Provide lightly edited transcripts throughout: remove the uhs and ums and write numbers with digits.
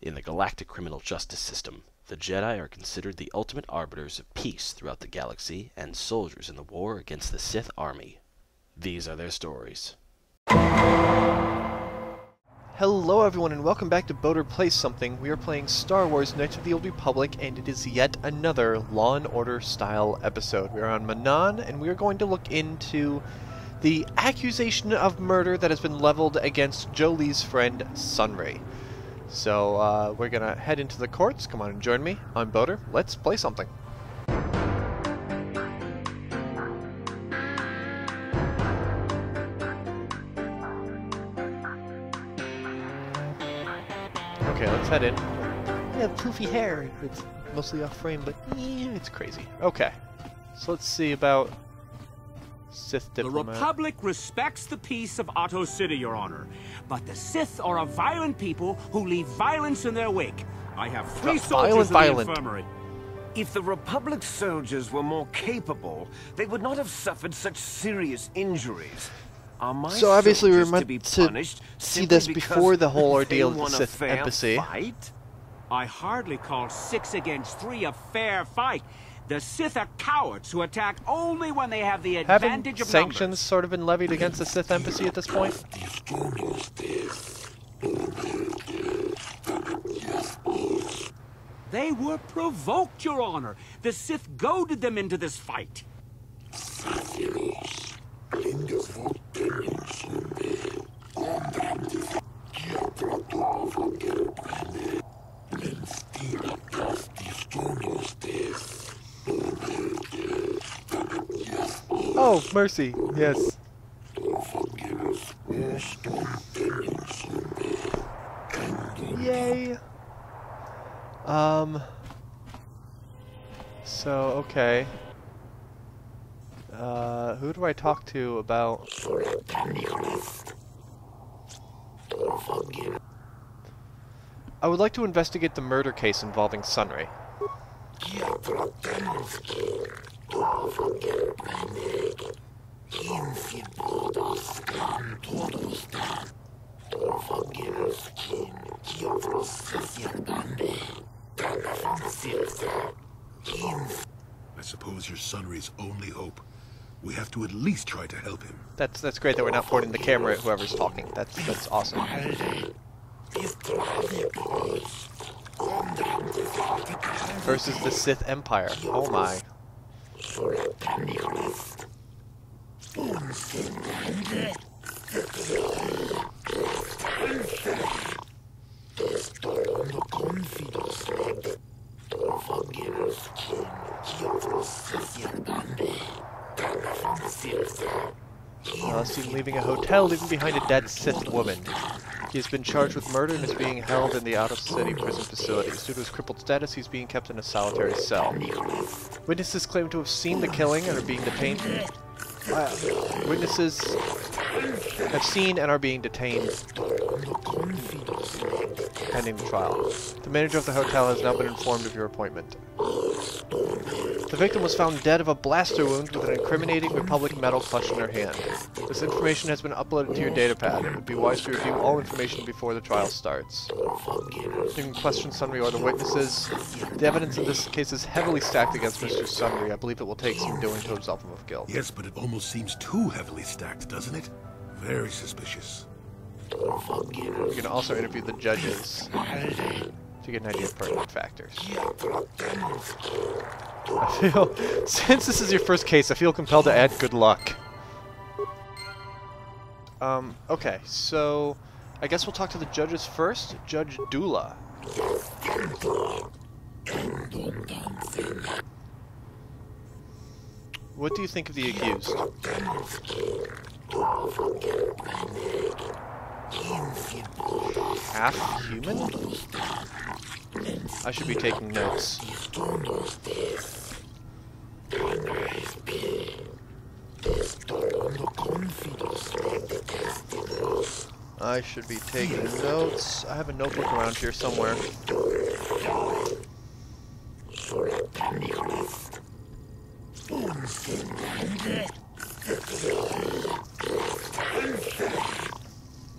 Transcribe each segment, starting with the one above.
In the galactic criminal justice system, the Jedi are considered the ultimate arbiters of peace throughout the galaxy and soldiers in the war against the Sith army. These are their stories. Hello everyone and welcome back to KotOR Plays Something. We are playing Star Wars Knights of the Old Republic and it is yet another Law & Order style episode. We are on Mina and we are going to look into the accusation of murder that has been leveled against Jolie's friend Sunry. So we're going to head into the courts. Come on and join me. I'm KotOR. Let's play something. Okay, let's head in. I have poofy hair. It's mostly off frame, but it's crazy. Okay, so let's see about Sith diplomat. The Republic respects the peace of Otto City, Your Honor, but the Sith are a violent people who leave violence in their wake. I have 3 soldiers in the infirmary. If the Republic soldiers were more capable, they would not have suffered such serious injuries. So obviously we were meant to see this before the whole ordeal of the Sith embassy. Fight? I hardly call 6 against 3 a fair fight. The Sith are cowards who attack only when they have the advantage of sanctions numbers. Sort of been levied against the Sith embassy at this point? They were provoked, Your Honor. The Sith goaded them into this fight. Oh, mercy, yes. Yay! So, okay. Who do I talk to about... I would like to investigate the murder case involving Sunry. I suppose you're Sunry's only hope. We have to at least try to help him. That's great that we're not pointing the camera at whoever's talking. That's awesome. Versus the Sith Empire. Oh my. Seen leaving a hotel, leaving behind a dead Sith woman. He has been charged with murder and is being held in the out-of-city prison facilities. Due to his crippled status, he's being kept in a solitary cell. Witnesses claim to have seen the killing and are being detained. Witnesses have seen and are being detained pending the trial. The manager of the hotel has now been informed of your appointment. The victim was found dead of a blaster wound with an incriminating Republic medal clutched in her hand. This information has been uploaded to your datapad. It would be wise to review all information before the trial starts. You can question Sunry or the witnesses. The evidence in this case is heavily stacked against Mr. Sunry. I believe it will take some doing to absolve him of guilt. Yes, but it almost seems too heavily stacked, doesn't it? Very suspicious. You can also interview the judges to get an idea of pertinent factors. I feel, since this is your first case, I feel compelled to add good luck. Okay, so I guess we'll talk to the judges first. Judge Dula. What do you think of the accused? Half human? I should be taking notes. I should be taking notes. I have a notebook around here somewhere.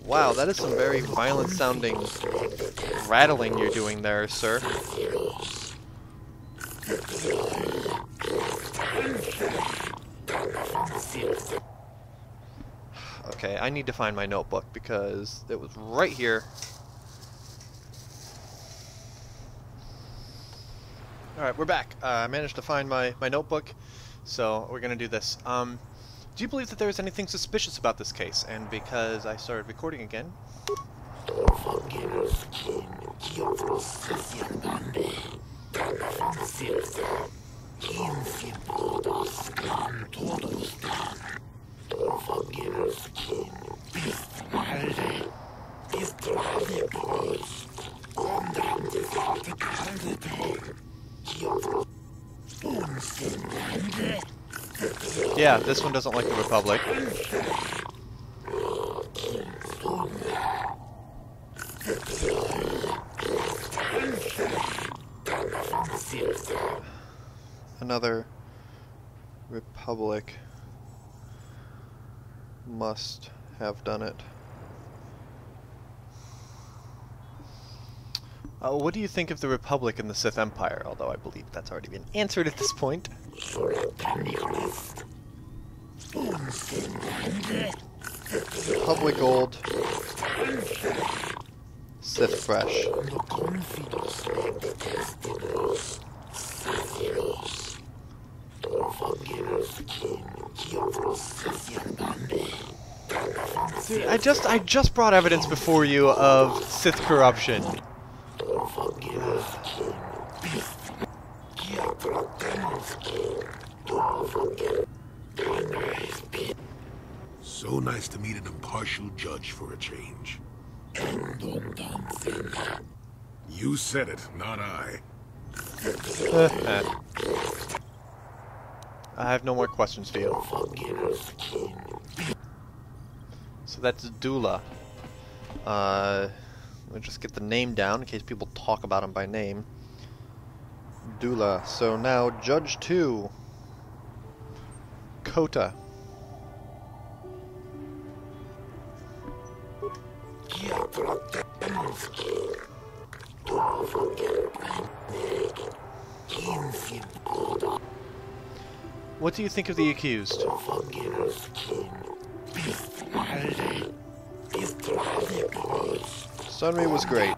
Wow, that is some very violent sounding rattling you're doing there, sir. Okay, I need to find my notebook because it was right here. Alright, we're back. I managed to find my notebook, so we're gonna do this. Do you believe that there is anything suspicious about this case? And because I started recording again... Yeah, this one doesn't like the Republic. Another Republic must have done it. What do you think of the Republic and the Sith Empire? Although I believe that's already been answered at this point. Republic old, Sith fresh. Dude, I just brought evidence before you of Sith corruption. So nice to meet an impartial judge for a change. You said it, not I. I have no more questions for you. So that's Dula. Let me just get the name down in case people talk about him by name. Dula. So now Judge 2. KotOR. What do you think of the accused? Sunry was great.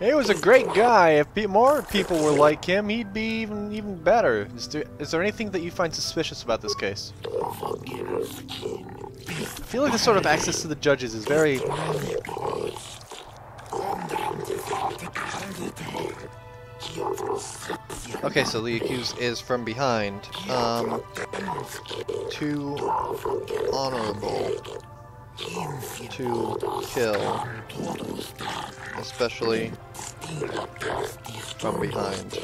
He was a great guy. If more people were like him, he'd be even better. Is there anything that you find suspicious about this case? I feel like this sort of access to the judges is very... Okay, so the accused is from behind. Too honorable to kill, especially from behind.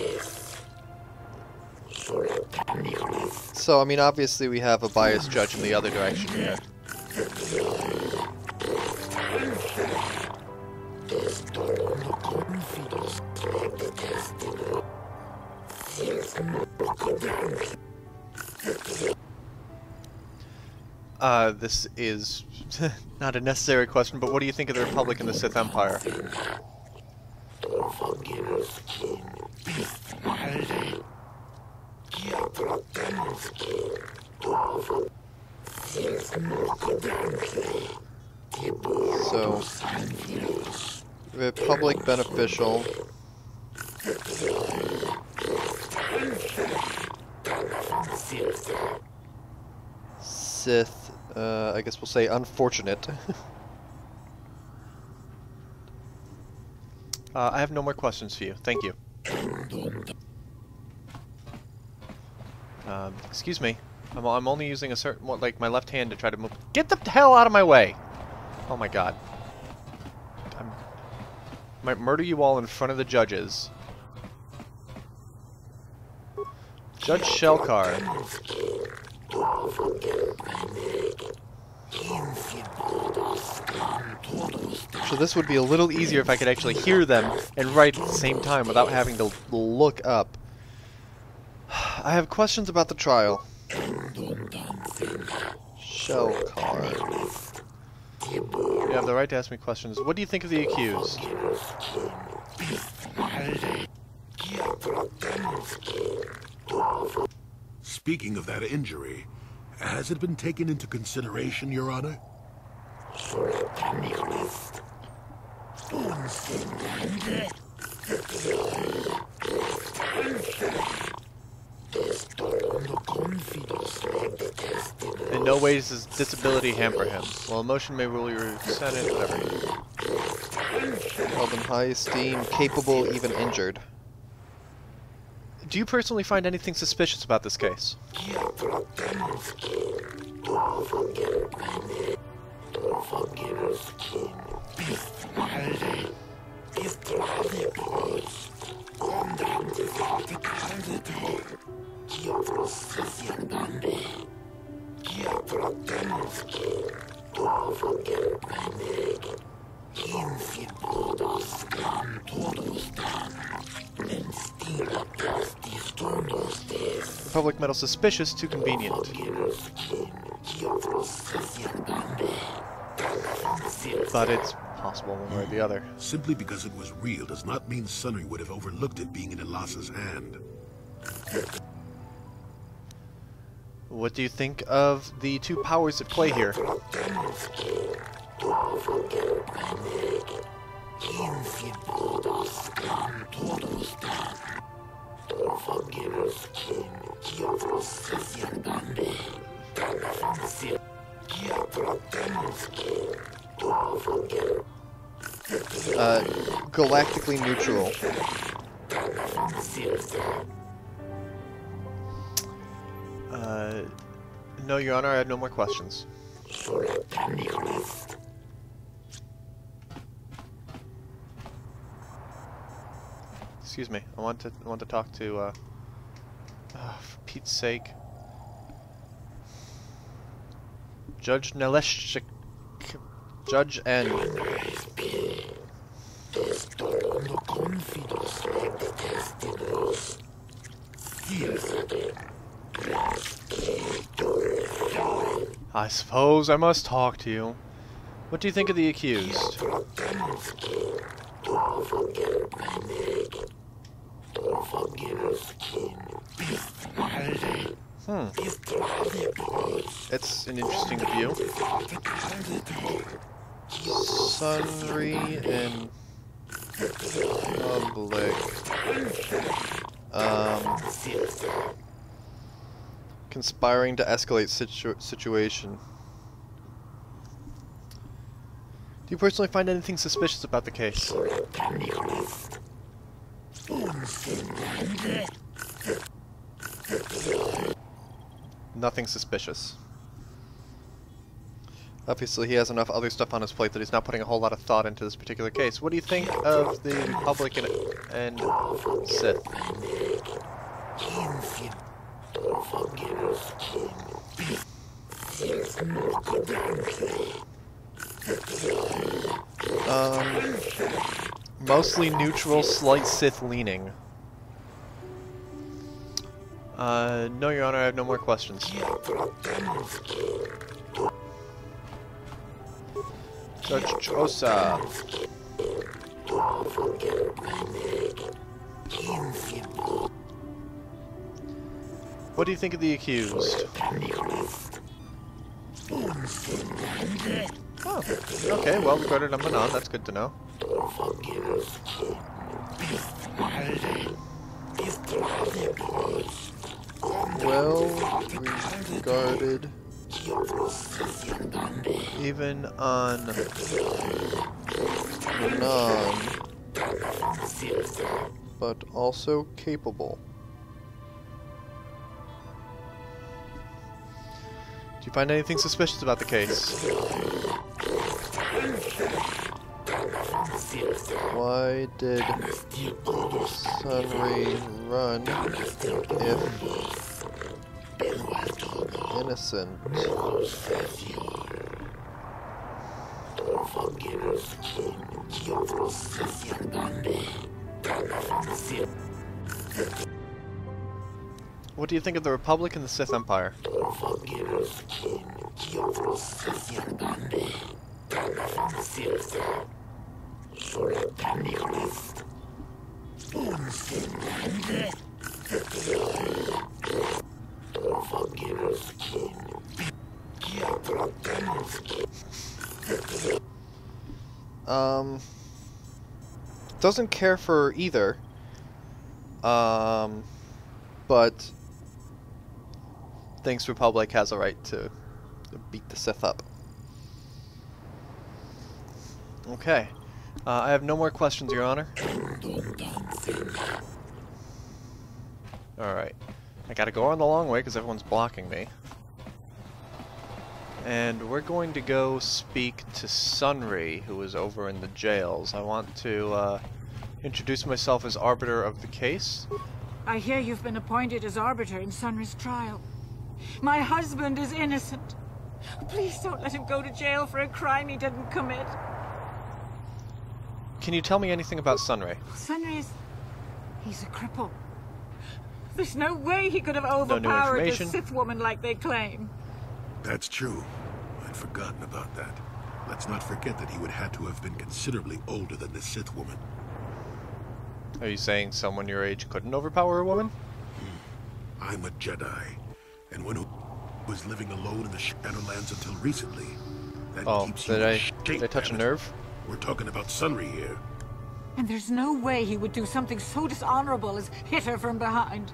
So, I mean, obviously we have a biased judge in the other direction here. This is not a necessary question, but what do you think of the Republic and the Sith Empire? So, Republic beneficial. Sith, I guess we'll say unfortunate. I have no more questions for you. Thank you. Excuse me. I'm only using a certain, like my left hand to try to move. Get the hell out of my way! Oh my god. I might murder you all in front of the judges. Judge Shellcar. So this would be a little easier if I could actually hear them and write at the same time without having to look up. I have questions about the trial. Shell card. You have the right to ask me questions. What do you think of the accused? Speaking of that injury, has it been taken into consideration, Your Honor? In no way does his disability hamper him. While emotion may rule your senate, whatever. Held in high esteem, capable, even injured. Do you personally find anything suspicious about this case? Republic metal suspicious, too convenient. But it's possible one way or the other. Simply because it was real does not mean Sunry would have overlooked it being in Elas's hand. What do you think of the two powers at play here? Galactically neutral. No, Your Honor, I have no more questions. Excuse me, I want to talk to, for Pete's sake. Judge Neleshchik. Judge N. I suppose I must talk to you. What do you think of the accused? It's an interesting view. Sunry and public. Conspiring to escalate situation. Do you personally find anything suspicious about the case? Nothing suspicious. Obviously, he has enough other stuff on his plate that he's not putting a whole lot of thought into this particular case. What do you think of the Republic and Sith? Mostly neutral, slight Sith leaning. No, Your Honor, I have no more questions. Judge Chosa. What do you think of the accused? Oh, okay, well recorded on Manon, that's good to know. Well regarded even on Manon, but also capable. Do you find anything suspicious about the case? Why did Sunry run if innocent? What do you think of the Republic and the Sith Empire? Doesn't care for either. But thinks Republic has a right to beat the Sith up. Okay. I have no more questions, Your Honor. Alright. I gotta go on the long way because everyone's blocking me. And we're going to go speak to Sunry, who is over in the jails. I want to introduce myself as arbiter of the case. I hear you've been appointed as arbiter in Sunry's trial. My husband is innocent. Please don't let him go to jail for a crime he didn't commit. Can you tell me anything about Sunry? He's a cripple. There's no way he could have overpowered a Sith woman like they claim. That's true. I'd forgotten about that. Let's not forget that he would have to have been considerably older than the Sith woman. Are you saying someone your age couldn't overpower a woman? I'm a Jedi, and one who was living alone in the Shadowlands until recently. That keeps you in shape, did I touch a nerve? We're talking about Sunry here. And there's no way he would do something so dishonorable as hit her from behind.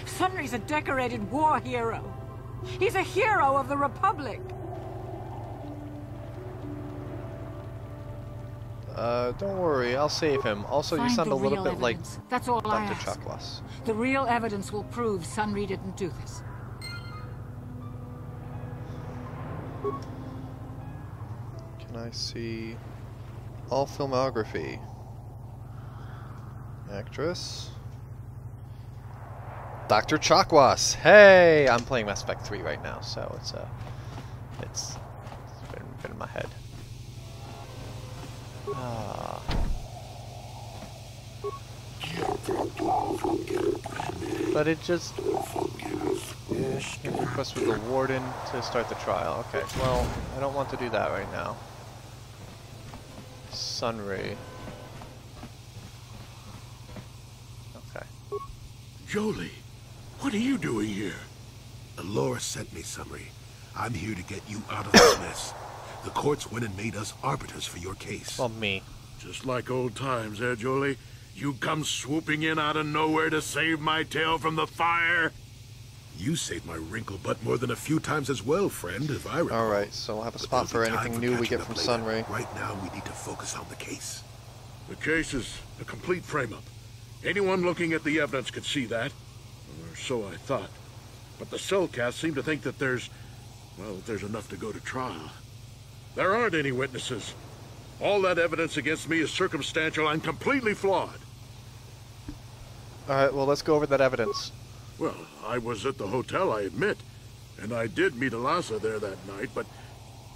Sunry's a decorated war hero. He's a hero of the Republic. Don't worry, I'll save him. Also, you sound a little bit like That's all I Dr. ask. Chakwas. The real evidence will prove Sunry didn't do this. Can I see all filmography? Actress. Dr. Chakwas. Hey, I'm playing Mass Effect 3 right now, so it's been in my head. But it just request with the warden to start the trial. Okay, well, I don't want to do that right now. Sunry. Okay. Jolie, what are you doing here? Alora sent me, Sunry. I'm here to get you out of this mess. The courts went and made us arbiters for your case. Well, me. Just like old times, eh, Jolie? You come swooping in out of nowhere to save my tail from the fire? You saved my wrinkle butt more than a few times as well, friend, if I recall. Alright, so we'll have a spot for anything new we get from Sunry. Right now, we need to focus on the case. The case is a complete frame-up. Anyone looking at the evidence could see that. Or so I thought. But the cellcasts seem to think that there's enough to go to trial. There aren't any witnesses. All that evidence against me is circumstantial and completely flawed. Alright, well, let's go over that evidence. Well, I was at the hotel, I admit. And I did meet Alasa there that night, but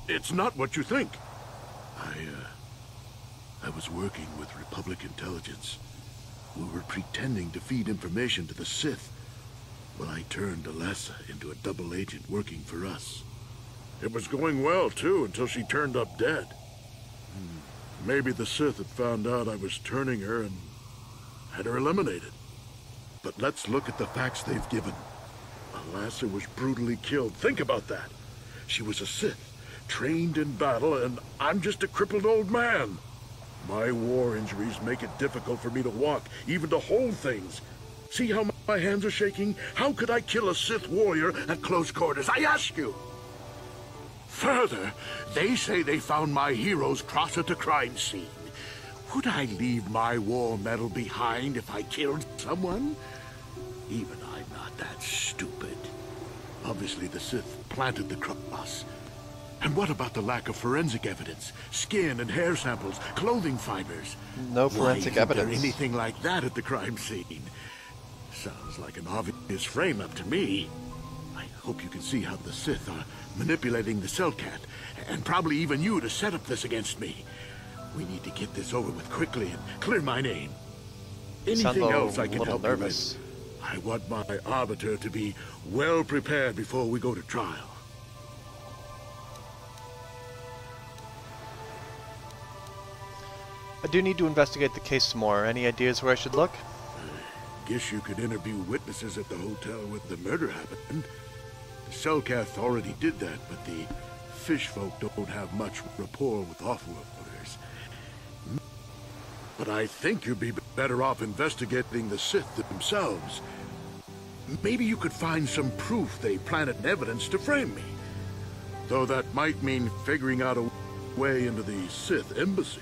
it's not what you think. I was working with Republic intelligence. We were pretending to feed information to the Sith. Well, I turned Alasa into a double agent working for us. It was going well, too, until she turned up dead. Maybe the Sith had found out I was turning her and had her eliminated. But let's look at the facts they've given. Alasa was brutally killed. Think about that. She was a Sith, trained in battle, and I'm just a crippled old man. My war injuries make it difficult for me to walk, even to hold things. See how my hands are shaking? How could I kill a Sith warrior at close quarters? I ask you! Further, they say they found my heroes cross at the crime scene. Would I leave my war medal behind if I killed someone? Even I'm not that stupid. Obviously, the Sith planted the cross. And what about the lack of forensic evidence? Skin and hair samples, clothing fibers. No forensic evidence. Why isn't there anything like that at the crime scene? Sounds like an obvious frame-up to me. I hope you can see how the Sith are manipulating the Cellcat, and probably even you to set up this against me. We need to get this over with quickly and clear my name. You sound Anything else I a can little help nervous. you with? I want my arbiter to be well prepared before we go to trial. I do need to investigate the case some more. Any ideas where I should look? Guess you could interview witnesses at the hotel where the murder happened. The Selkath already did that, but the fish folk don't have much rapport with offworlders. But I think you'd be better off investigating the Sith themselves. Maybe you could find some proof they planted evidence to frame me. Though that might mean figuring out a way into the Sith embassy.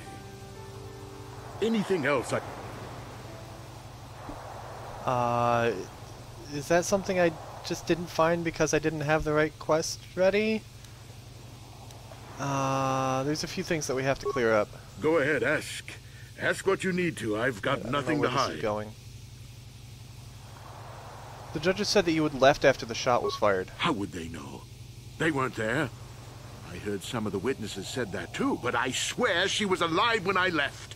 Anything else is that something I just didn't find because I didn't have the right quest ready? There's a few things that we have to clear up. Go ahead, ask. Ask what you need to. I've got nothing to hide. Going. The judges said that you had left after the shot was fired. How would they know? They weren't there. I heard some of the witnesses said that too, but I swear she was alive when I left.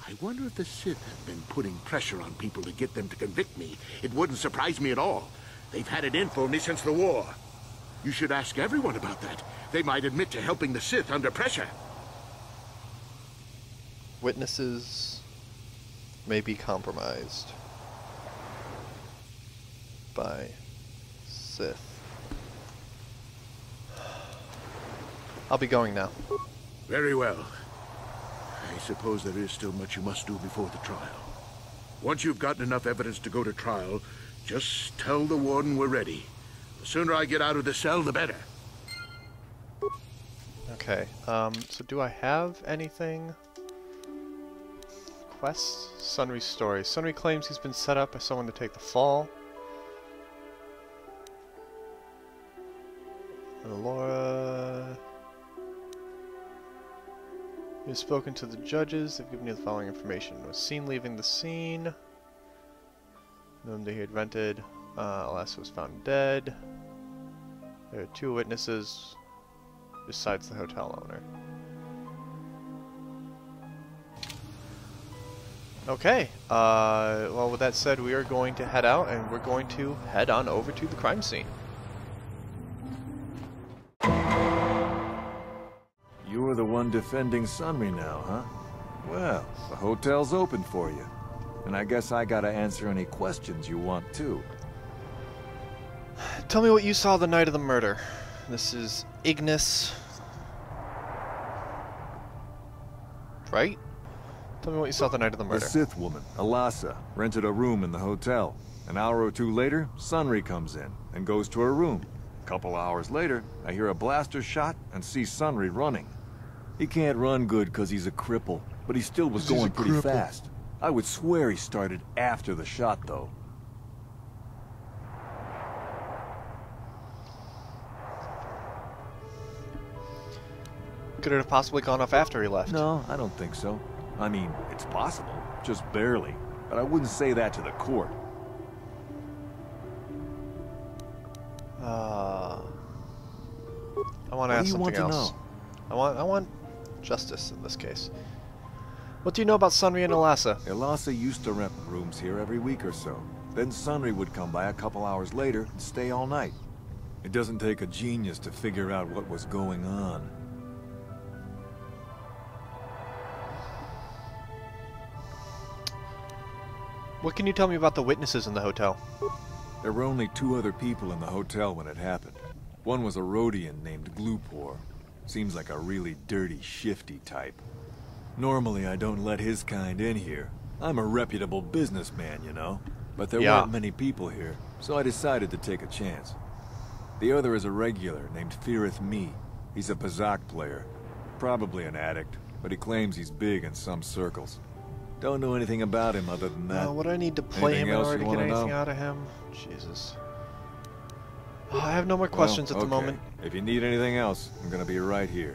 I wonder if the Sith have been putting pressure on people to get them to convict me. It wouldn't surprise me at all. They've had it in for me since the war. You should ask everyone about that. They might admit to helping the Sith under pressure. Witnesses may be compromised by Sith. I'll be going now. Very well. I suppose there is still much you must do before the trial. Once you've gotten enough evidence to go to trial, just tell the warden we're ready. The sooner I get out of the cell, the better. Okay, so do I have anything? Quests? Sunry's story. Sunry claims he's been set up by someone to take the fall. Laura... You have spoken to the judges. They've given you the following information. Was seen leaving the scene. Known that he had rented. Alessa was found dead. There are 2 witnesses besides the hotel owner. Okay. Well, with that said, we are going to head out and we're going to head on over to the crime scene. You're the one defending Sunry now, huh? Well, the hotel's open for you. And I guess I gotta answer any questions you want too. Tell me what you saw the night of the murder. This is Ignis. Right? Tell me what you saw the night of the murder. The Sith woman, Alessa, rented a room in the hotel. An hour or 2 later, Sunry comes in and goes to her room. A couple hours later, I hear a blaster shot and see Sunry running. He can't run good because he's a cripple, but he still was going pretty fast. I would swear he started after the shot, though. Could it have possibly gone off after he left? No, I don't think so. I mean, it's possible, just barely. But I wouldn't say that to the court. I want to ask something else. I want justice in this case. What do you know about Sunry and Alessa? Alessa used to rent rooms here every week or so. Then Sunry would come by a couple hours later and stay all night. It doesn't take a genius to figure out what was going on. What can you tell me about the witnesses in the hotel? There were only 2 other people in the hotel when it happened. One was a Rhodian named Glupor. Seems like a really dirty, shifty type. Normally I don't let his kind in here. I'm a reputable businessman, you know. But there weren't many people here, so I decided to take a chance. The other is a regular named Firith Me. He's a Pazak player. Probably an addict, but he claims he's big in some circles. Don't know anything about him other than that. Would I need to play him in order to get anything out of him? Jesus. Oh, I have no more questions at the moment. If you need anything else, I'm gonna be right here.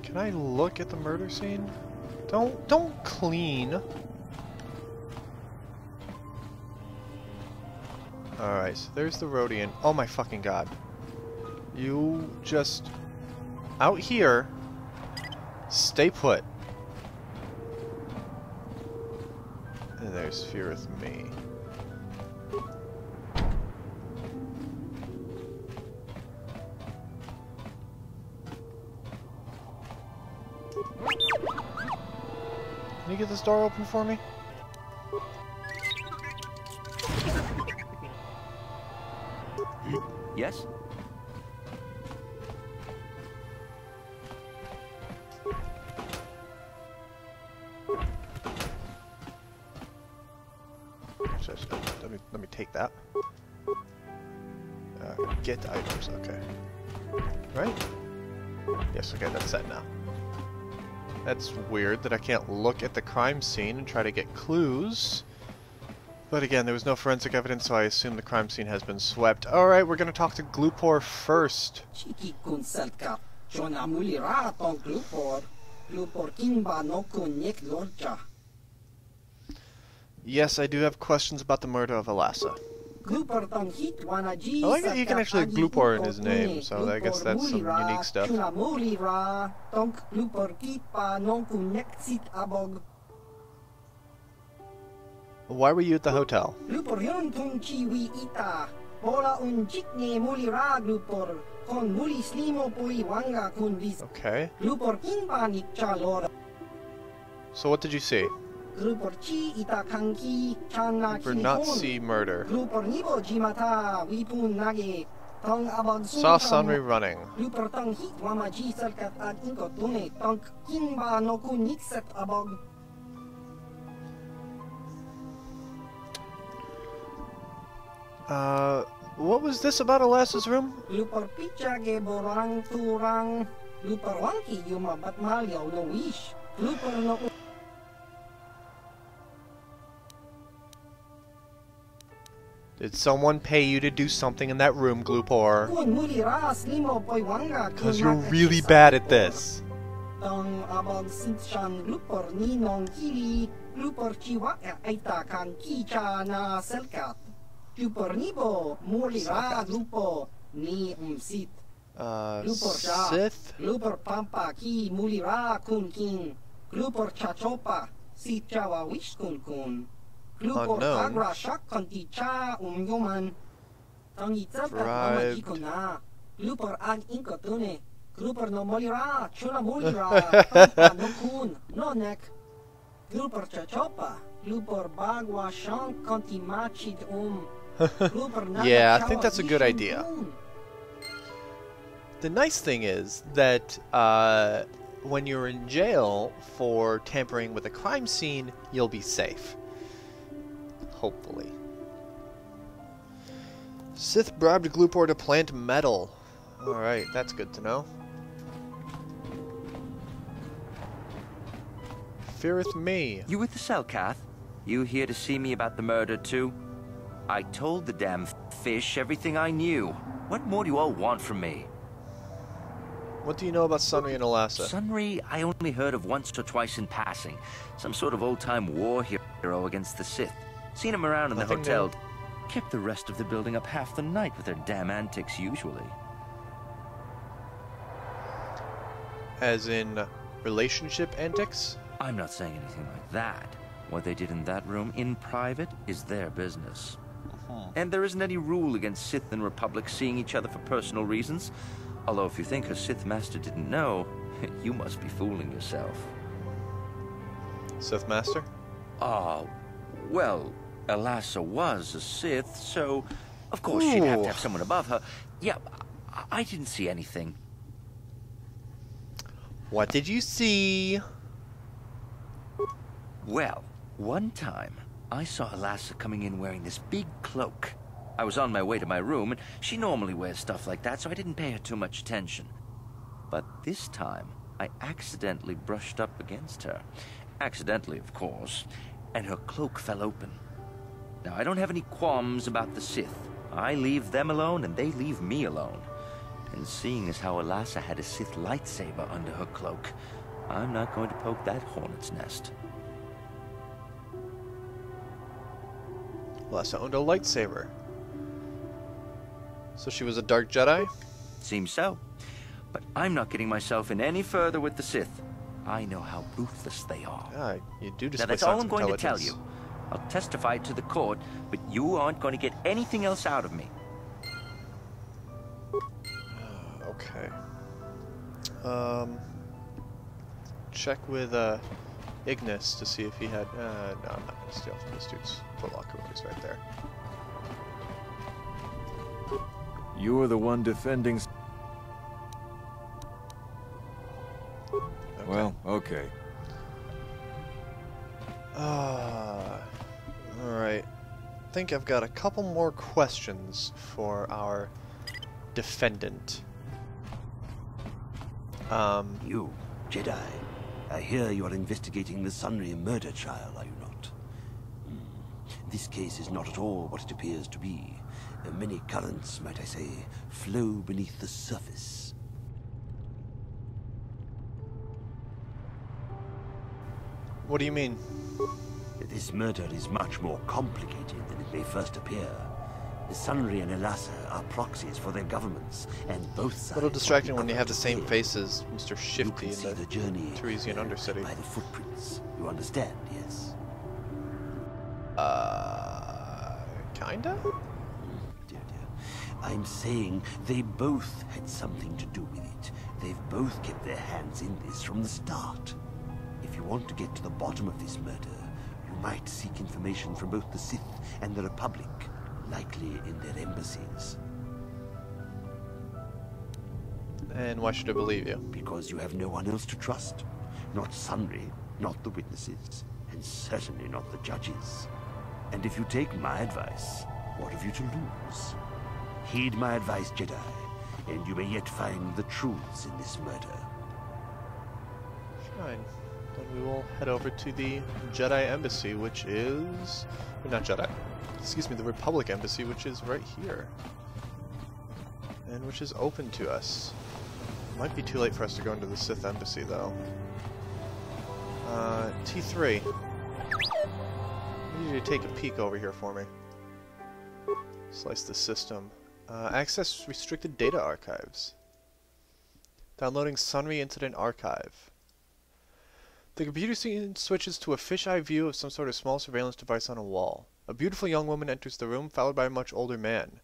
Can I look at the murder scene? Don't clean. Alright, so there's the Rhodian. Oh my fucking god. You just... out here. Stay put. And there's fear with me. Can you get this door open for me? Yes? Let me take that. Get items, okay. Right? Yes, okay, that's set now. That's weird that I can't look at the crime scene and try to get clues. But again, there was no forensic evidence, so I assume the crime scene has been swept. Alright, we're gonna talk to KotOR first. Yes, I do have questions about the murder of Alassa. I like that you can actually have KotOR in his name, so I guess that's some unique stuff. Why were you at the hotel? Okay. So what did you see? For not see murder. Saw Sunry running. What was this about Alassa's room? Did someone pay you to do something in that room, KotOR? Because you're really bad at this. Sith? Unknown. Yeah, I think that's a good idea. The nice thing is that when you're in jail for tampering with a crime scene, you'll be safe. Hopefully. Sith bribed KotOR to plant metal. Alright, that's good to know. Feareth me. You with the cell, Kath? You here to see me about the murder, too? I told the damn fish everything I knew. What more do you all want from me? What do you know about Sunry and Alassa? Sunry, I only heard of once or twice in passing. Some sort of old-time war hero against the Sith. Seen him around in the hotel. Kept the rest of the building up half the night with their damn antics usually. As in relationship antics? I'm not saying anything like that. What they did in that room in private is their business. And there isn't any rule against Sith and Republic seeing each other for personal reasons. Although if you think a Sith Master didn't know, you must be fooling yourself. Sith Master? Well, Alassa was a Sith, so of course she'd have to have someone above her. Yeah, I didn't see anything. What did you see? Well, one time, I saw Alassa coming in wearing this big cloak. I was on my way to my room, and she normally wears stuff like that, so I didn't pay her too much attention. But this time, I accidentally brushed up against her. Accidentally, of course, and her cloak fell open. Now, I don't have any qualms about the Sith. I leave them alone, and they leave me alone. And seeing as how Alassa had a Sith lightsaber under her cloak, I'm not going to poke that hornet's nest. Alassa owned a lightsaber. So she was a dark Jedi? Seems so. But I'm not getting myself in any further with the Sith. I know how ruthless they are. Yeah, you do display Now that's all I'm going to tell you. I'll testify to the court, but you aren't going to get anything else out of me. Okay. Check with Ignis to see if he had. No, I'm not gonna steal from this dude's footlocker when he's right there. You're the one defending. Okay. Well, okay. Alright. I think I've got a couple more questions for our defendant. You, Jedi. I hear you are investigating the Sunry murder trial, are you not? This case is not at all what it appears to be. Many currents, might I say, flow beneath the surface. What do you mean? This murder is much more complicated than it may first appear. The Sunry and Elassa are proxies for their governments, and both sides... A little distracting when you have the same face as Mr. Shifty in the journey Teresian Undercity. By the footprints. You understand, yes? Kinda? Dear. I'm saying they both had something to do with it. They've both kept their hands in this from the start. If you want to get to the bottom of this murder, you might seek information from both the Sith and the Republic, likely in their embassies. And why should I believe you? Because you have no one else to trust. Not Sunry, not the witnesses, and certainly not the judges. And if you take my advice, what have you to lose? Heed my advice, Jedi, and you may yet find the truths in this murder. Fine. Then we will head over to the Jedi Embassy, which is... Or not Jedi. Excuse me, the Republic Embassy, which is right here. And which is open to us. Might be too late for us to go into the Sith Embassy, though. T3. I need you to take a peek over here for me. Slice the system. Access restricted data archives. Downloading Sunry Incident Archive. The computer scene switches to a fisheye view of some sort of small surveillance device on a wall. A beautiful young woman enters the room, followed by a much older man.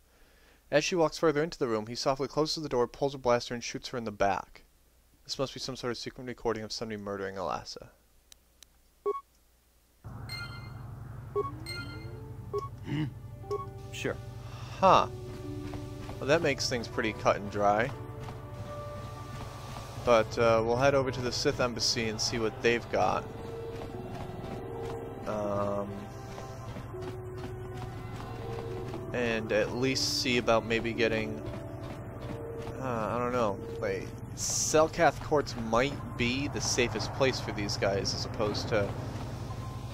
As she walks further into the room, he softly closes the door, pulls a blaster, and shoots her in the back. This must be some sort of secret recording of Sunry murdering Elassa. Sure. Huh. Well, that makes things pretty cut and dry. But we'll head over to the Sith Embassy and see what they've got. And at least see about maybe getting... I don't know. Like, Selkath Courts might be the safest place for these guys, as opposed to...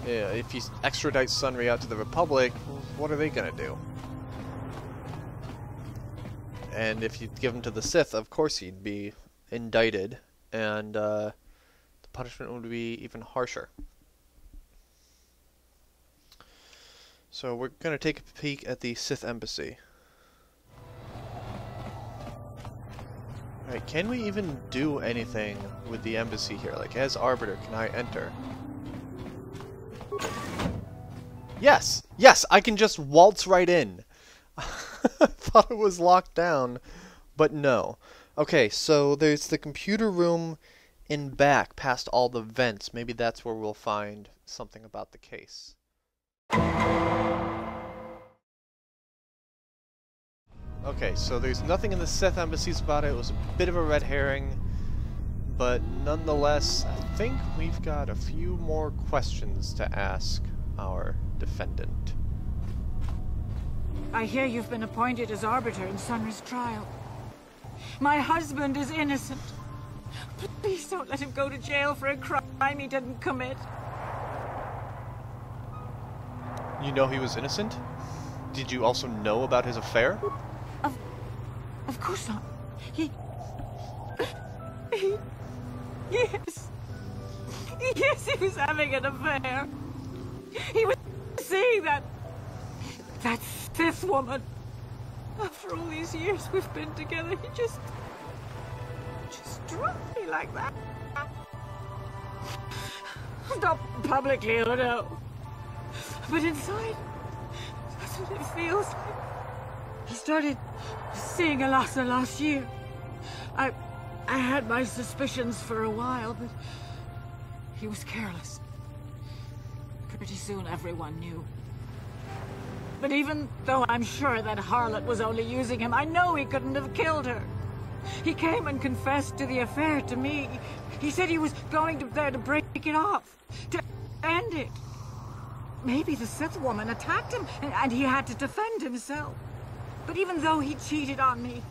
if you extradite Sunry out to the Republic, what are they gonna do? And if you give him to the Sith, of course he'd be indicted, and the punishment would be even harsher. So we're going to take a peek at the Sith Embassy. Alright, can we even do anything with the embassy here? Like, as Arbiter, can I enter? Yes! Yes! I can just waltz right in! I thought it was locked down, but no. Okay, so there's the computer room in back, past all the vents. Maybe that's where we'll find something about the case. Okay, so there's nothing in the Sith embassies about it. It was a bit of a red herring, but nonetheless, I think we've got a few more questions to ask our defendant. I hear you've been appointed as arbiter in Sunry's trial. My husband is innocent. But please don't let him go to jail for a crime he didn't commit. You know he was innocent? Did you also know about his affair? Of course not. Yes. Yes, he was having an affair. He was seeing that Sith woman. After all these years we've been together, he just... drop me like that. Not publicly, oh no. But inside, that's what it feels like. He started seeing Alasa last year. I had my suspicions for a while, but he was careless. Pretty soon everyone knew. But even though I'm sure that harlot was only using him, I know he couldn't have killed her. He came and confessed to the affair to me. He said he was going there to break it off, to end it. Maybe the Sith woman attacked him, and he had to defend himself. But even though he cheated on me,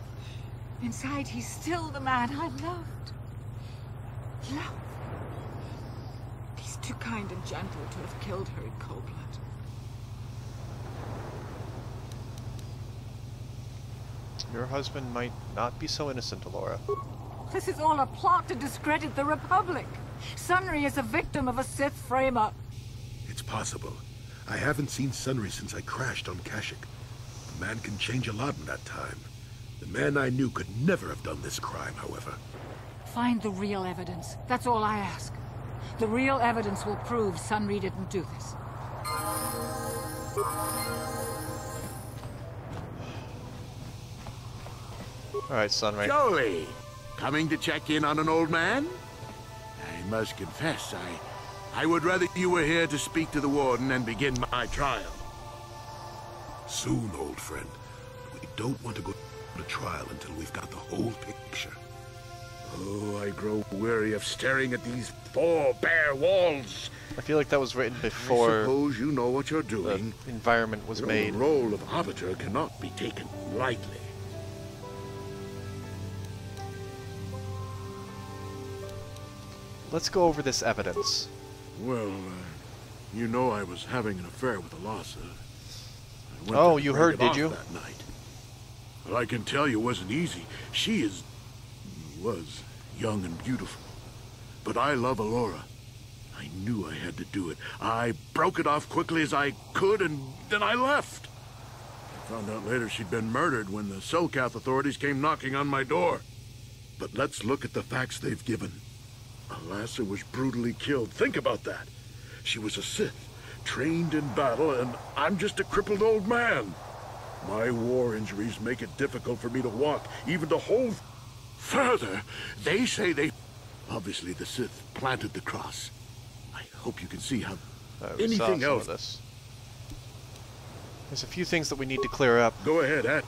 inside he's still the man I loved. Love. He's too kind and gentle to have killed her in cold blood. Your husband might not be so innocent, Alora. This is all a plot to discredit the Republic. Sunry is a victim of a Sith frame-up. It's possible. I haven't seen Sunry since I crashed on Kashyyyk. A man can change a lot in that time. The man I knew could never have done this crime, however. Find the real evidence. That's all I ask. The real evidence will prove Sunry didn't do this. Alright, Sunry. Jolie! Coming to check in on an old man? I must confess, I would rather you were here to speak to the warden and begin my trial. Soon, old friend. We don't want to go to trial until we've got the whole picture. Oh, I grow weary of staring at these four bare walls. I feel like that was written before I suppose you know what you're doing. The environment was made. The role of arbiter cannot be taken lightly. Let's go over this evidence. Well, you know I was having an affair with Alasa. Oh, you heard, did you? That night. Well, I can tell you it wasn't easy. She was young and beautiful. But I love Alora. I knew I had to do it. I broke it off quickly as I could, and then I left. I found out later she'd been murdered when the Selkath authorities came knocking on my door. But let's look at the facts they've given. Alasa was brutally killed. Think about that. She was a Sith, trained in battle, and I'm just a crippled old man. My war injuries make it difficult for me to walk, even to hold. Further, they say they... Obviously, the Sith planted the cross. I hope you can see how... anything else... This. There's a few things that we need to clear up. Go ahead, Ed.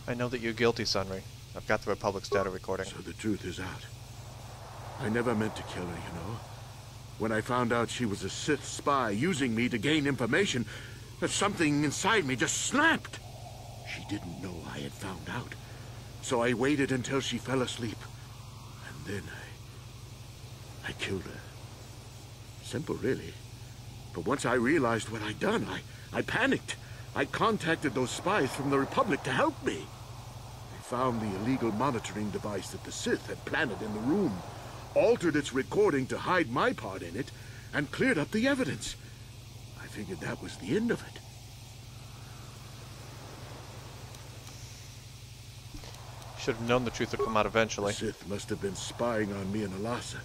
I know that you're guilty, Sunry. I've got the Republic's data recording. So the truth is out. I never meant to kill her, you know. When I found out she was a Sith spy using me to gain information, something inside me just snapped. She didn't know I had found out. So I waited until she fell asleep. And then I killed her. Simple, really. But once I realized what I'd done, I panicked. I contacted those spies from the Republic to help me. They found the illegal monitoring device that the Sith had planted in the room, altered its recording to hide my part in it, and cleared up the evidence. I figured that was the end of it. Should have known the truth would come out eventually. The Sith must have been spying on me and Alasa,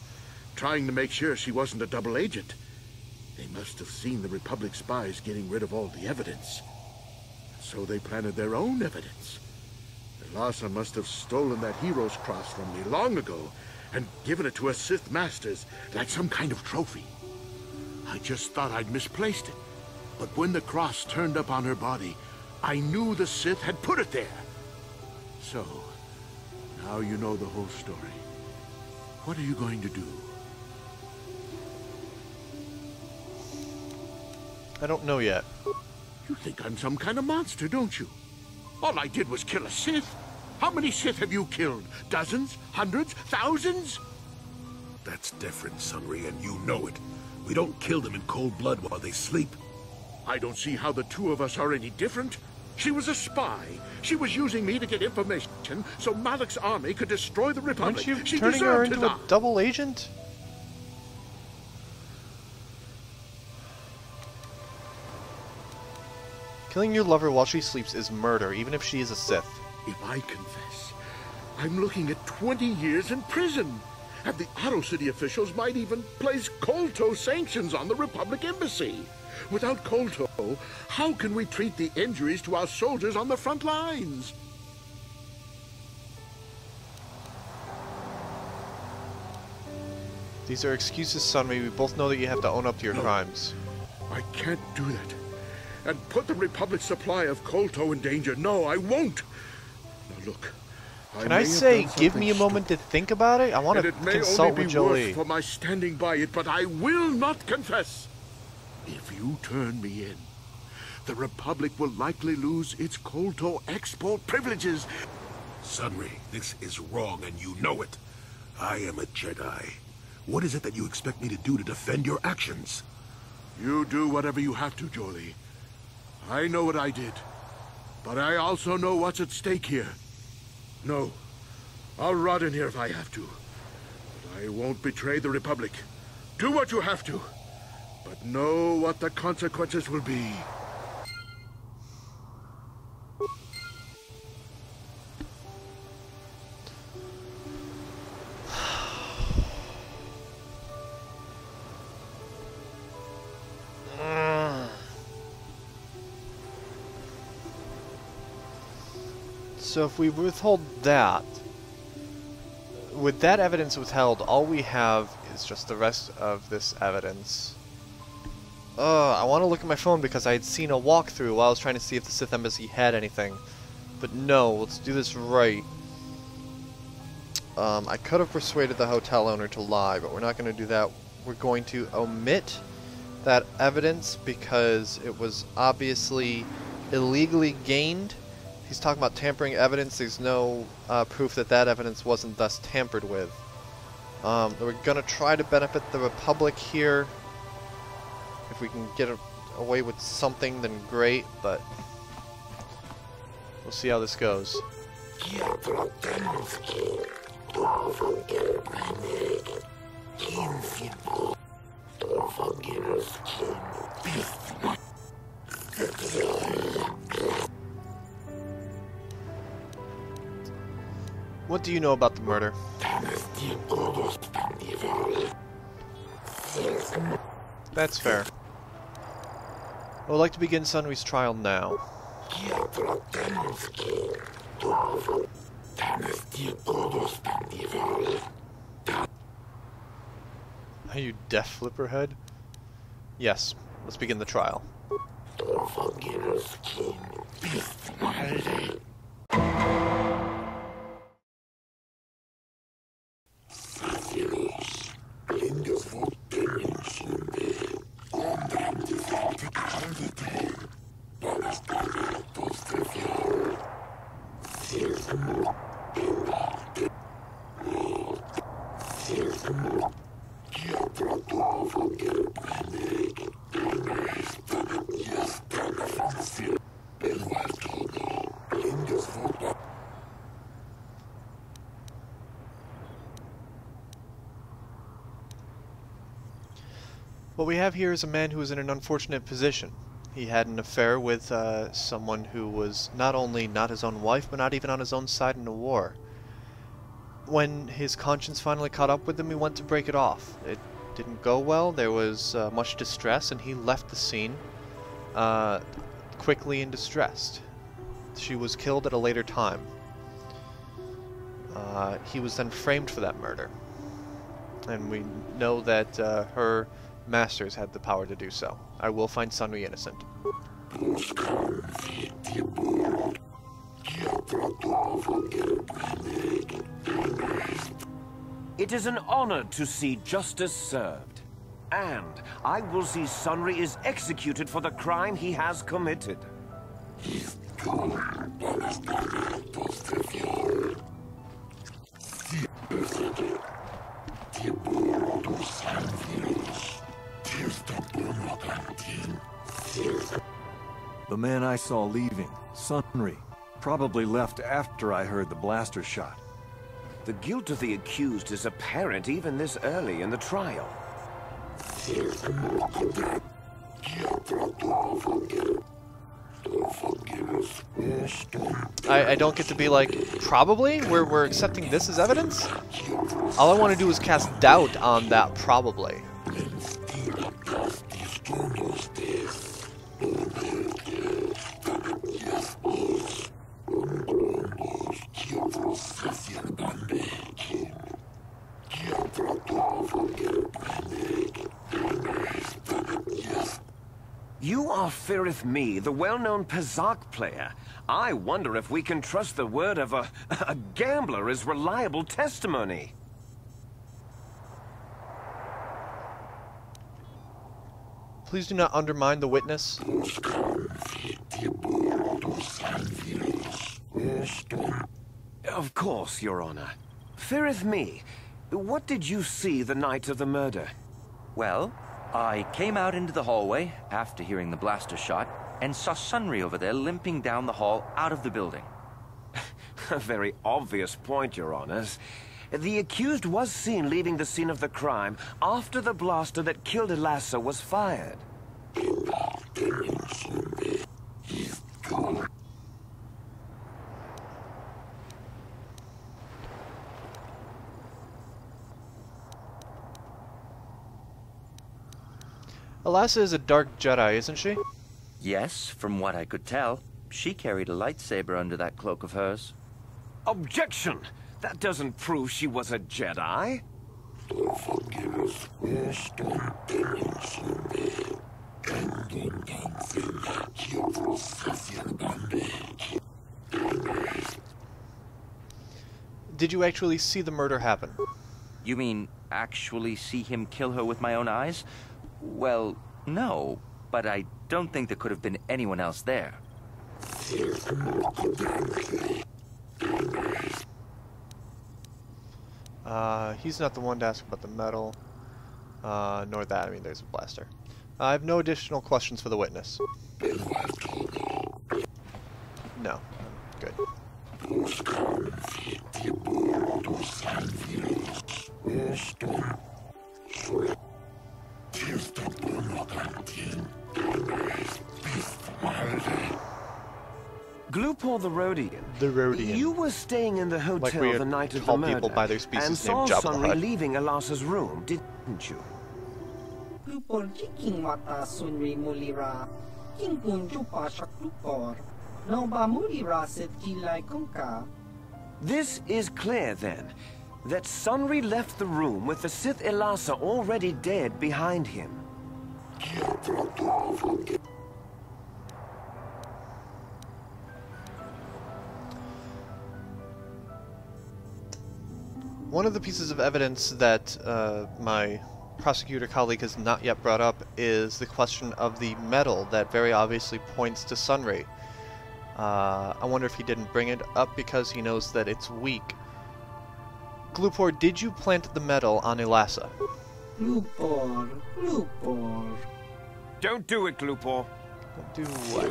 trying to make sure she wasn't a double agent. They must have seen the Republic spies getting rid of all the evidence. So they planted their own evidence. Alasa must have stolen that hero's cross from me long ago and given it to her Sith masters like some kind of trophy. I just thought I'd misplaced it. But when the cross turned up on her body, I knew the Sith had put it there. So, now you know the whole story. What are you going to do? I don't know yet. You think I'm some kind of monster, don't you? All I did was kill a Sith. How many Sith have you killed? Dozens? Hundreds? Thousands? That's different, Sunry, and you know it. We don't kill them in cold blood while they sleep. I don't see how the two of us are any different. She was a spy. She was using me to get information so Malak's army could destroy the Republic. Aren't you She turning her deserved into to a die. double agent? Killing your lover while she sleeps is murder, even if she is a Sith. If I confess, I'm looking at 20 years in prison. And the Otto City officials might even place KotOR sanctions on the Republic Embassy. Without KotOR, how can we treat the injuries to our soldiers on the front lines? These are excuses, Sunry. We both know that you have to own up to your crimes. I can't do that. And put the Republic's supply of KotOR in danger. No, I won't. Now look. Can I say, give me a moment to think about it? I want to consult with Jolie. It may only be worse for my standing by it, but I will not confess. If you turn me in, the Republic will likely lose its KotOR export privileges. Sunry, this is wrong and you know it. I am a Jedi. What is it that you expect me to do to defend your actions? You do whatever you have to, Jolie. I know what I did, but I also know what's at stake here. No, I'll rot in here if I have to. But I won't betray the Republic. Do what you have to, but know what the consequences will be. So if we withhold that, with that evidence withheld, all we have is just the rest of this evidence. I want to look at my phone because I had seen a walkthrough while I was trying to see if the Sith Embassy had anything. But no, let's do this right. I could have persuaded the hotel owner to lie, but we're not going to do that. We're going to omit that evidence because it was obviously illegally gained. He's talking about tampering evidence. There's no proof that that evidence wasn't thus tampered with. We're going to try to benefit the Republic here. If we can get away with something, then great, but we'll see how this goes. What do you know about the murder? That's fair. I would like to begin Sunry's trial now. Are you deaf, Flipperhead? Yes, let's begin the trial. What we have here is a man who is in an unfortunate position. He had an affair with someone who was not only not his own wife, but not even on his own side in the war. When his conscience finally caught up with him, he went to break it off. It didn't go well, there was much distress, and he left the scene quickly and distressed. She was killed at a later time. He was then framed for that murder. And we know that her masters had the power to do so. I will find Sunry innocent. It is an honor to see justice served. And I will see Sunry is executed for the crime he has committed. The man I saw leaving, Sunry, probably left after I heard the blaster shot. The guilt of the accused is apparent even this early in the trial. I don't get to be like, probably? We're accepting this as evidence? All I want to do is cast doubt on that probably. You are Firith Me, the well-known Pazak player. I wonder if we can trust the word of a gambler as reliable testimony. Please do not undermine the witness. Of course, Your Honor. Firith Me, what did you see the night of the murder? Well, I came out into the hallway after hearing the blaster shot and saw Sunry over there limping down the hall out of the building. A very obvious point, Your Honors. The accused was seen leaving the scene of the crime after the blaster that killed Elassa was fired. Elassa is a dark Jedi, isn't she? Yes, from what I could tell. She carried a lightsaber under that cloak of hers. Objection! That doesn't prove she was a Jedi. Did you actually see the murder happen? You mean actually see him kill her with my own eyes? Well, no, but I don't think there could have been anyone else there. He's not the one to ask about the medal, nor that. I mean, there's a blaster. I have no additional questions for the witness. No, I'm good. Glupor the Rhodian. The Rhodian. You were staying in the hotel Like we the night of call the murder people by their species and saw named Jabba the Sunry Hutt. leaving Elassa's room, didn't you? Glupor jiking mata Sunry mulira. Kingkun jupa shaklupor. No ba mulira set gilai kunka. This is clear, then, that Sunry left the room with the Sith Elassa already dead behind him. One of the pieces of evidence that my prosecutor colleague has not yet brought up is the question of the medal that very obviously points to Sunry. I wonder if he didn't bring it up because he knows that it's weak. Glupor, did you plant the medal on Elassa? Glupor, Glupor. Don't do it, Glupor. Do what?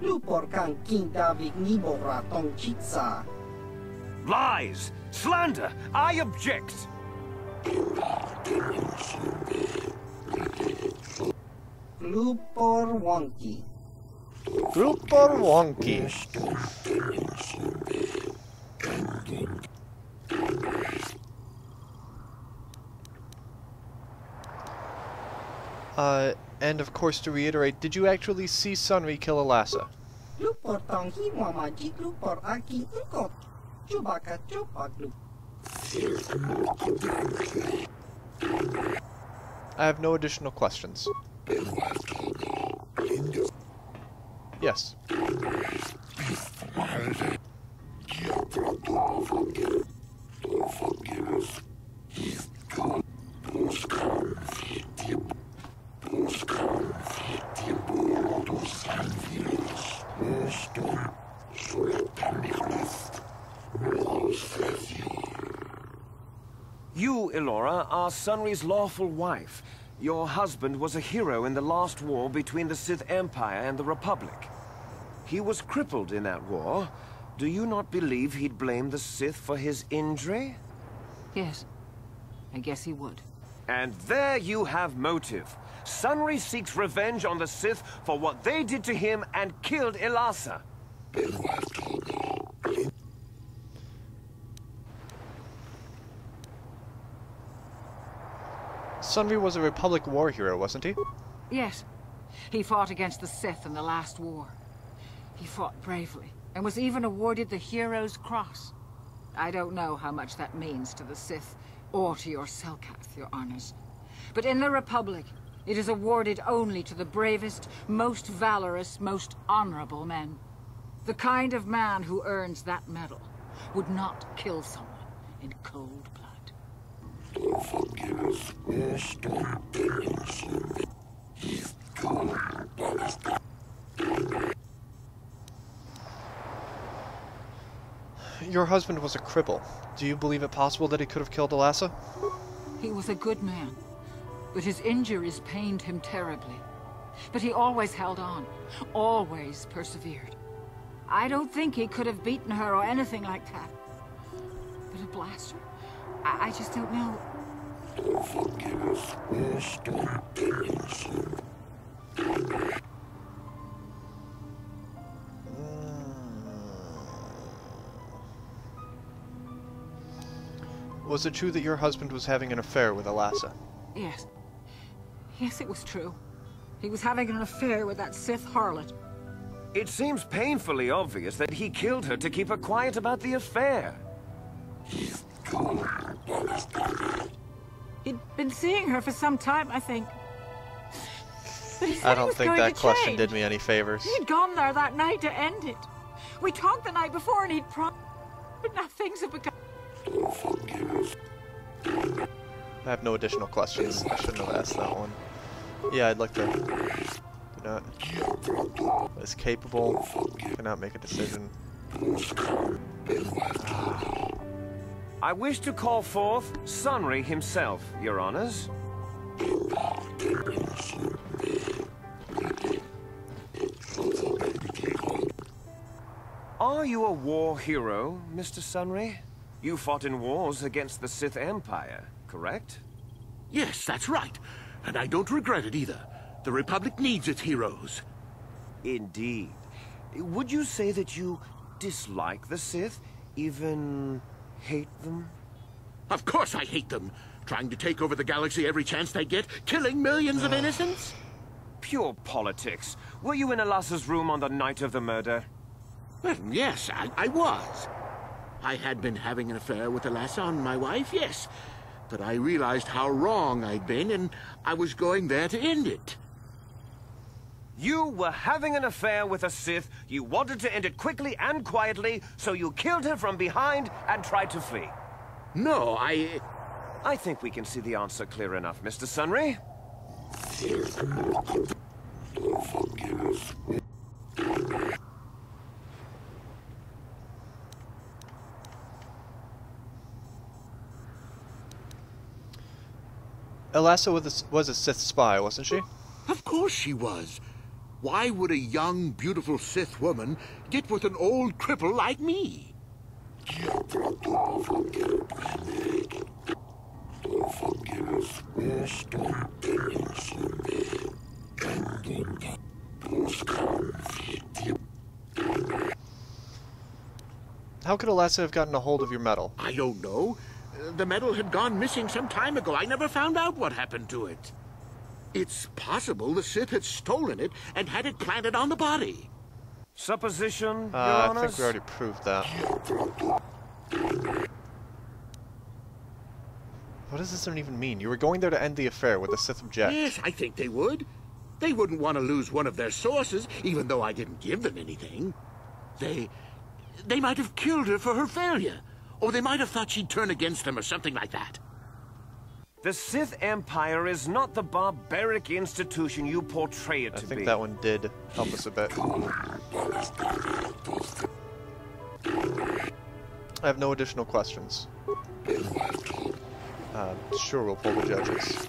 Glupor kan kindavik nibora tong chitsa. Lies! Slander! I object! Glupor wonky. Glupor wonky. And of course, to reiterate, did you actually see Sunry kill Elassa? Glupor tong hiwama ji glupor aki unkot. Chubaka chupa glup. I have no additional questions. Yes. You, Elora, are Sunry's lawful wife. Your husband was a hero in the last war between the Sith Empire and the Republic. He was crippled in that war. Do you not believe he'd blame the Sith for his injury? Yes. I guess he would. And there you have motive. Sunry seeks revenge on the Sith for what they did to him and killed Ilasa. Sunry was a Republic war hero, wasn't he? Yes. He fought against the Sith in the last war. He fought bravely, and was even awarded the Hero's Cross. I don't know how much that means to the Sith, or to your Selkath, your honors. But in the Republic, it is awarded only to the bravest, most valorous, most honorable men. The kind of man who earns that medal would not kill someone in cold blood. Your husband was a cripple. Do you believe it possible that he could have killed Ilasa? He was a good man, but his injuries pained him terribly. But he always held on, always persevered. I don't think he could have beaten her or anything like that. But a blaster? I just don't know. Was it true that your husband was having an affair with Ilasa? Yes. Yes, it was true. He was having an affair with that Sith harlot. It seems painfully obvious that he killed her to keep her quiet about the affair. He'd been seeing her for some time, I think. But he said I don't think that question did me any favors. He'd gone there that night to end it. We talked the night before and he'd promised. But now things have become... I have no additional questions. I shouldn't have asked that one. Yeah, I'd like to... Do not... Is capable. Cannot make a decision. I wish to call forth Sunry himself, your honors. Are you a war hero, Mr. Sunry? You fought in wars against the Sith Empire, correct? Yes, that's right. And I don't regret it either. The Republic needs its heroes. Indeed. Would you say that you dislike the Sith, even hate them? Of course I hate them. Trying to take over the galaxy every chance they get, killing millions of innocents? Pure politics. Were you in Ilasa's room on the night of the murder? Well, yes, I was. I had been having an affair with Ilasa on my wife, yes. But I realized how wrong I'd been, and I was going there to end it. You were having an affair with a Sith, you wanted to end it quickly and quietly, so you killed her from behind and tried to flee. No, I think we can see the answer clear enough, Mr. Sunry. Ilasa was a Sith spy, wasn't she? Of course she was. Why would a young, beautiful Sith woman get with an old cripple like me? How could Ilasa have gotten a hold of your medal? I don't know. The medal had gone missing some time ago. I never found out what happened to it. It's possible the Sith had stolen it and had it planted on the body. Supposition, Your I Honors? think we already proved that. What does this even mean? You were going there to end the affair. Would the Sith object? Yes, I think they would. They wouldn't want to lose one of their sources, even though I didn't give them anything. They might have killed her for her failure. Or they might have thought she'd turn against them or something like that. The Sith Empire is not the barbaric institution you portray it to be. I think that one did help us a bit. I have no additional questions. Sure, we'll pull the judges.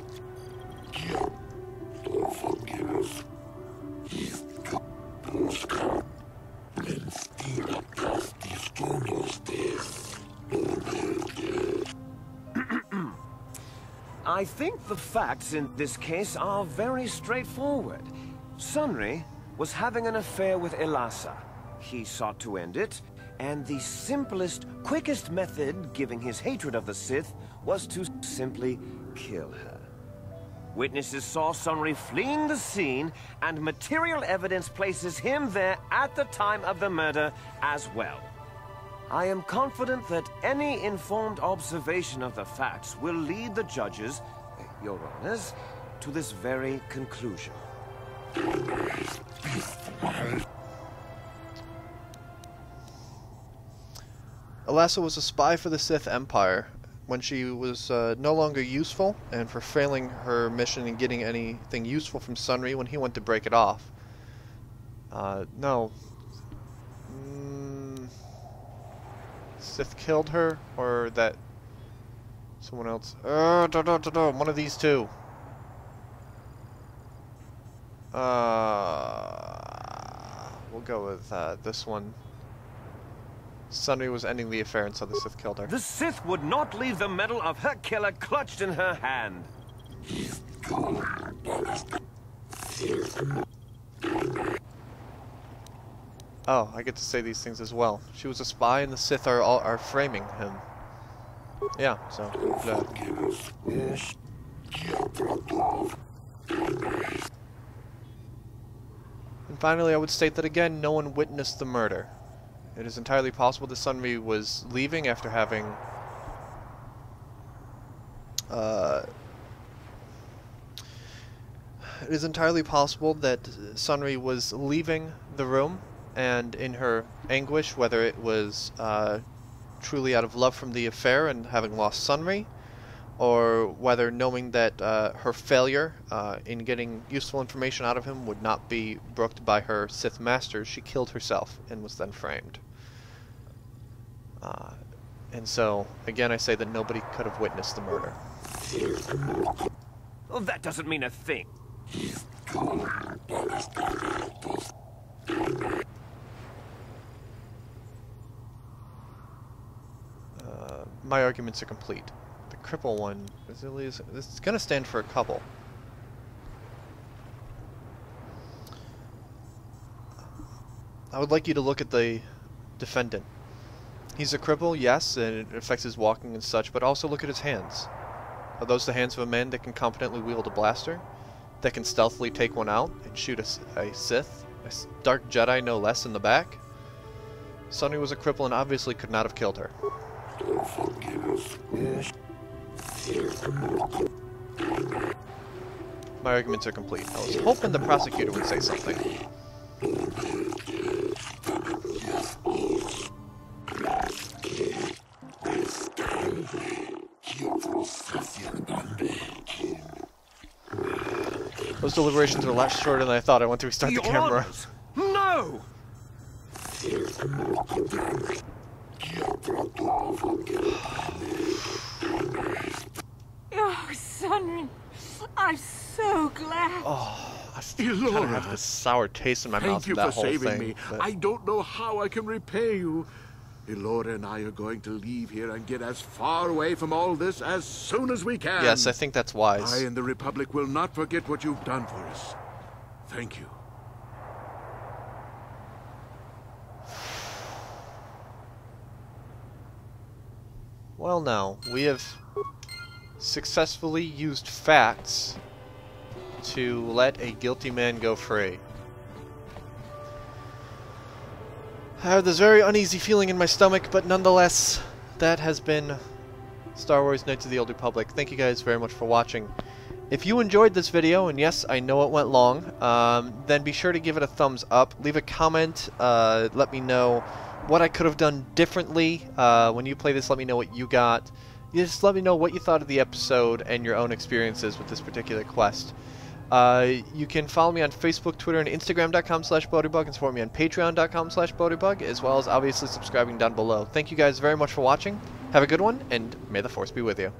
I think the facts in this case are very straightforward. Sunry was having an affair with Elasa. He sought to end it, and the simplest, quickest method, given his hatred of the Sith, was to simply kill her. Witnesses saw Sunry fleeing the scene, and material evidence places him there at the time of the murder as well. I am confident that any informed observation of the facts will lead the judges, your honors, to this very conclusion. Elasa was a spy for the Sith Empire. When she was no longer useful, and for failing her mission in getting anything useful from Sunry when he went to break it off. No. Sith killed her, or that someone else? One of these two. We'll go with this one. Sunry was ending the affair, and so the Sith killed her. The Sith would not leave the medal of her killer clutched in her hand. Oh, I get to say these things as well. She was a spy, and the Sith are framing him. Yeah, so. And finally, I would state that again, no one witnessed the murder. It is entirely possible that Sunry was leaving after having it is entirely possible that Sunry was leaving the room, and in her anguish, whether it was truly out of love from the affair and having lost Sunry, or whether knowing that her failure in getting useful information out of him would not be brooked by her Sith masters, she killed herself and was then framed. And so, again, I say that nobody could have witnessed the murder. Well, that doesn't mean a thing. My arguments are complete. The cripple one is going to stand for a couple. I would like you to look at the defendant. He's a cripple, yes, and it affects his walking and such, but also look at his hands. Are those the hands of a man that can competently wield a blaster? That can stealthily take one out and shoot a Sith? A dark Jedi, no less, in the back? Sunry was a cripple and obviously could not have killed her. My arguments are complete. I was hoping the prosecutor would say something. Those deliberations are a lot shorter than I thought. I want to restart the camera. No! Oh, Sunry, I'm so glad. Oh, I kind of have this sour taste in my mouth of that whole thing. Thank you for saving me. I don't know how I can repay you. Elora and I are going to leave here and get as far away from all this as soon as we can. Yes, I think that's wise. I and the Republic will not forget what you've done for us. Thank you. Well, now, we have successfully used facts to let a guilty man go free. I have this very uneasy feeling in my stomach, but nonetheless, that has been Star Wars Knights of the Old Republic. Thank you guys very much for watching. If you enjoyed this video, and yes, I know it went long, then be sure to give it a thumbs up. Leave a comment, let me know what I could have done differently. When you play this, let me know what you got. Just let me know what you thought of the episode and your own experiences with this particular quest. You can follow me on Facebook, Twitter, and Instagram.com/BodhiBug, and support me on Patreon.com/BodhiBug, as well as obviously subscribing down below. Thank you guys very much for watching. Have a good one, and may the Force be with you.